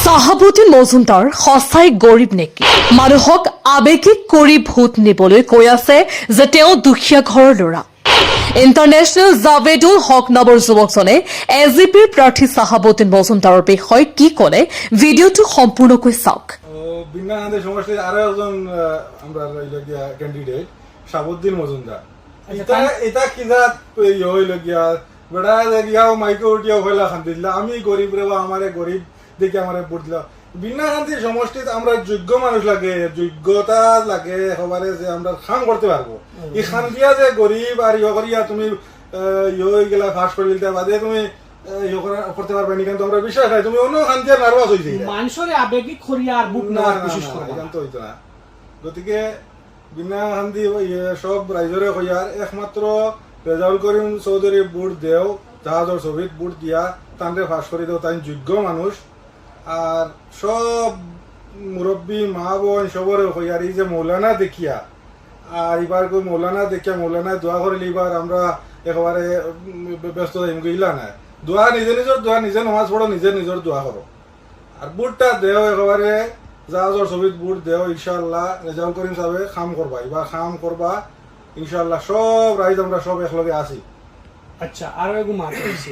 শাহাবুদ্দিন মজুমদাৰ সঁচাই গৰীব নেকি? মানুহক আৱেগিক কৰি ভোট নিবলৈ কৈ আছে যে তেওঁ দুখীয়া ঘৰৰ ল'ৰা। ইণ্টাৰনেশ্যনেল জাভেদুল হক নামৰ যুৱকজনে এজিপিৰ প্ৰাৰ্থী শাহাবুদ্দিন মজুমদাৰৰ বিষয়ে কি ক'লে ভিডিঅ'টো সম্পূৰ্ণকৈ চাওক। বিন্নাহান্দি সমষ্টির আরো একজন আমরা ক্যান্ডিডেট শাহাবুদ্দিন মজুমদার এটা কিজাত হইল গিয়া বেড়া গিয়াও মাইকে উঠিয়া হইলা খান দিলা আমি গরিব রে বা আমারে গরিব দেখে আমারে ভোট দিলা। বিন্নাহান্দি সমষ্টিত আমরা যোগ্য মানুষ লাগে, যোগ্যতা লাগে একেবারে যে আমরা খাম করতে পারবো। এই খান দিয়া যে গরিব আর ইয়ে করিয়া তুমি ইয়ে গেলা ফাঁস করে দিতে বাদে তুমি করতে পারবে না, কিন্তু আমরা বিশ্বাস নাই তুমি অন্য খান দিয়ে নার্ভাস হয়ে যাই মানুষের আবেগিক করিয়া আর বুক না বিশেষ করে তো হইতো না। গতিকে বিনা হান্দি সব রাইজরে কইয়ার একমাত্র রেজাউল করিম চৌধুরী বুট দেও জাহাজর ছবিত বুট দিয়া তানরে ফাঁস করে দেও, তাই যোগ্য মানুষ। আর সব মুরব্বী মা বোন সবরে কইয়ার এই যে মৌলানা দেখিয়া আর এবার কই মৌলানা দেখিয়া মৌলানা দোয়া করিলে এবার আমরা একেবারে ব্যস্ত গইলা না। দোয়া নিজে নিজের দোয়া নিজে নামাজ পড়ো, নিজে নিজের দোয়া করো। আর বুটটা দেও একেবারে জাহাজর ছবিত বুট দেও, ইনশাআল্লাহ রেজাউল করিম সাহেব খাম করবা, এবার খাম করবা ইনশাআল্লাহ। সব রাইজ আমরা সব একলগে আছি। আচ্ছা, আরো এগু মাত হইছে